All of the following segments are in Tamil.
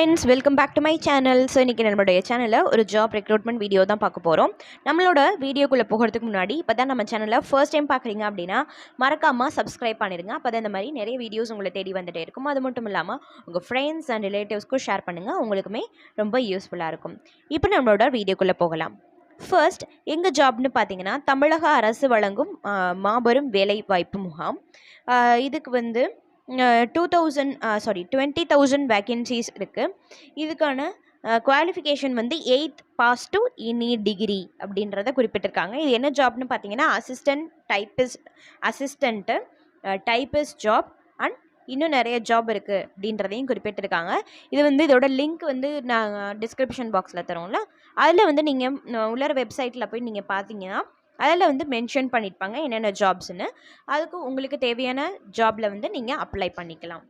Friends, welcome back to my channel. So இன்றைக்கி நம்மளுடைய சேனலில் ஒரு ஜாப் ரெக்ரூட்மெண்ட் வீடியோ தான் பார்க்க போகிறோம். நம்மளோட வீடியோக்குள்ளே போகிறதுக்கு முன்னாடி இப்போ தான் நம்ம சேனலில் ஃபர்ஸ்ட் டைம் பார்க்குறீங்க அப்படின்னா மறக்காமல் சப்ஸ்கிரைப் பண்ணிடுங்க. அப்போ தான் இந்த மாதிரி நிறைய வீடியோஸ் உங்களை தேடி வந்துகிட்டே இருக்கும். அது மட்டும் இல்லாமல் உங்கள் ஃப்ரெண்ட்ஸ் அண்ட் ரிலேட்டிவ்ஸ்க்கும் ஷேர் பண்ணுங்கள், உங்களுக்குமே ரொம்ப யூஸ்ஃபுல்லாக இருக்கும். இப்போ நம்மளோட வீடியோக்குள்ளே போகலாம். ஃபர்ஸ்ட் எங்கள் ஜாப்னு பார்த்தீங்கன்னா தமிழக அரசு வழங்கும் மாபெரும் வேலைவாய்ப்பு முகாம். இதுக்கு வந்து 20,000 வேக்கன்சிஸ் இருக்குது. இதுக்கான குவாலிஃபிகேஷன் வந்து 8th pass to any degree அப்படின்றத குறிப்பிட்டிருக்காங்க. இது என்ன ஜாப்னு பார்த்தீங்கன்னா அசிஸ்டண்ட்டு டைப்பிஸ்ட் ஜாப் அண்ட் இன்னும் நிறைய ஜாப் இருக்குது அப்படின்றதையும் குறிப்பிட்டிருக்காங்க. இது வந்து இதோட லிங்க் வந்து நாங்கள் டிஸ்கிரிப்ஷன் பாக்ஸில் தரோம்ல, அதில் வந்து நீங்கள் உள்ளார வெப்சைட்டில் போய் நீங்கள் பார்த்தீங்கன்னா அதில் வந்து மென்ஷன் பண்ணியிருப்பாங்க என்னென்ன ஜாப்ஸ்ன்னு. அதுக்கு உங்களுக்கு தேவையான ஜாபில் வந்து நீங்கள் அப்ளை பண்ணிக்கலாம்.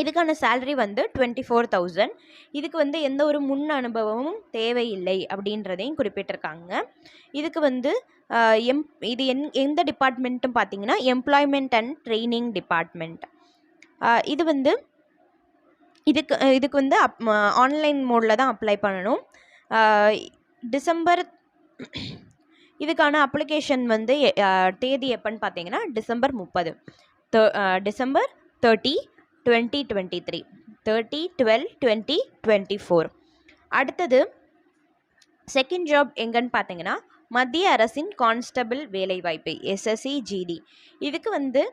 இதுக்கான சேலரி வந்து 24,000. இதுக்கு வந்து எந்த ஒரு முன் அனுபவமும் தேவையில்லை அப்படின்றதையும் குறிப்பிட்டிருக்காங்க. இதுக்கு வந்து இது எந்த டிபார்ட்மெண்ட்டும் பார்த்தீங்கன்னா எம்ப்ளாய்மெண்ட் அண்ட் ட்ரைனிங் டிபார்ட்மெண்ட். இது வந்து இதுக்கு வந்து ஆன்லைன் மோடில் தான் அப்ளை பண்ணணும். இதுக்கான அப்ளிகேஷன் வந்து தேதி எப்போன்னு பார்த்தீங்கன்னா டிசம்பர் 30 2023 30/12/2024. அடுத்தது செகண்ட் ஜாப் எங்கன்னு பார்த்தீங்கன்னா மத்திய அரசின் கான்ஸ்டபிள் வேலைவாய்ப்பு SSC-GD. இதுக்கு வந்து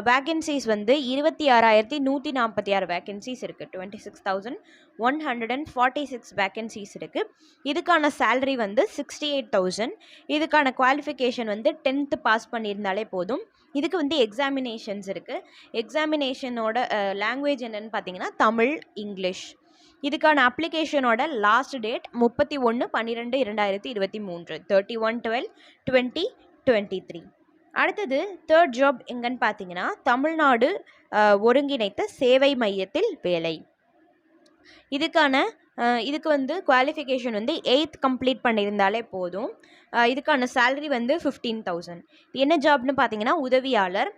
வேக்கன்சிஸ் வந்து 26,146 வேக்கன்சிஸ் இருக்குது. 26,146 வேக்கன்சிஸ் இருக்குது. இதுக்கான சேலரி வந்து 68,000. இதுக்கான குவாலிஃபிகேஷன் வந்து 10th பாஸ் பண்ணியிருந்தாலே போதும். இதுக்கு வந்து எக்ஸாமினேஷன்ஸ் இருக்குது. எக்ஸாமினேஷனோட லாங்குவேஜ் என்னென்னு பார்த்தீங்கன்னா தமிழ், இங்கிலீஷ். இதுக்கான அப்ளிகேஷனோட லாஸ்ட் டேட் 31/12/2023 31/12/2023. அடுத்தது தேர்ட் ஜாப் எங்கன்னு பார்த்தீங்கன்னா தமிழ்நாடு ஒருங்கிணைத்த சேவை மையத்தில் வேலை. இதுக்கு வந்து குவாலிஃபிகேஷன் வந்து 8th கம்ப்ளீட் பண்ணியிருந்தாலே போதும். இதுக்கான சேலரி வந்து 15,000. என்ன ஜாப்னு பார்த்தீங்கன்னா உதவியாளர்.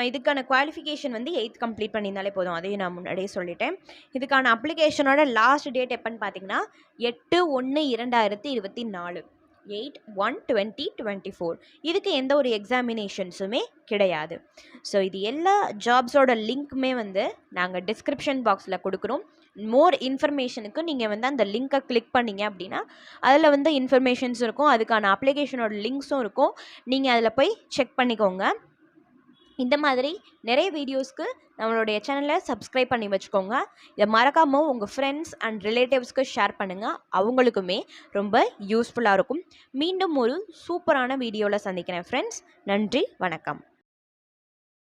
இதுக்கான குவாலிஃபிகேஷன் வந்து 8th கம்ப்ளீட் பண்ணியிருந்தாலே போதும். அதையும் நான் முன்னாடியே சொல்லிட்டேன். இதுக்கான அப்ளிகேஷனோட லாஸ்ட் டேட் எப்போன்னு பார்த்தீங்கன்னா 8/1/2024 8/1/2024. இதுக்கு எந்த ஒரு எக்ஸாமினேஷன்ஸுமே கிடையாது. ஸோ இது எல்லா ஜாப்ஸோட லிங்க்குமே வந்து நாங்கள் டிஸ்கிரிப்ஷன் பாக்ஸில் கொடுக்குறோம். மோர் இன்ஃபர்மேஷனுக்கு நீங்கள் வந்து அந்த லிங்க்கை கிளிக் பண்ணிங்க அப்படின்னா அதில் வந்து இன்ஃபர்மேஷன்ஸ் இருக்கும், அதுக்கான அப்ளிகேஷனோட லிங்க்ஸும் இருக்கும். நீங்கள் அதில் போய் செக் பண்ணிக்கோங்க. இந்த மாதிரி நிறைய வீடியோஸ்க்கு நம்மளுடைய சேனலை சப்ஸ்கிரைப் பண்ணி வச்சுக்கோங்க. இதை மறக்காமல் உங்கள் ஃப்ரெண்ட்ஸ் அண்ட் ரிலேட்டிவ்ஸ்க்கு ஷேர் பண்ணுங்கள், அவங்களுக்குமே ரொம்ப யூஸ்ஃபுல்லாக இருக்கும். மீண்டும் ஒரு சூப்பரான வீடியோவில் சந்திக்கிறேன் ஃப்ரெண்ட்ஸ். நன்றி, வணக்கம்.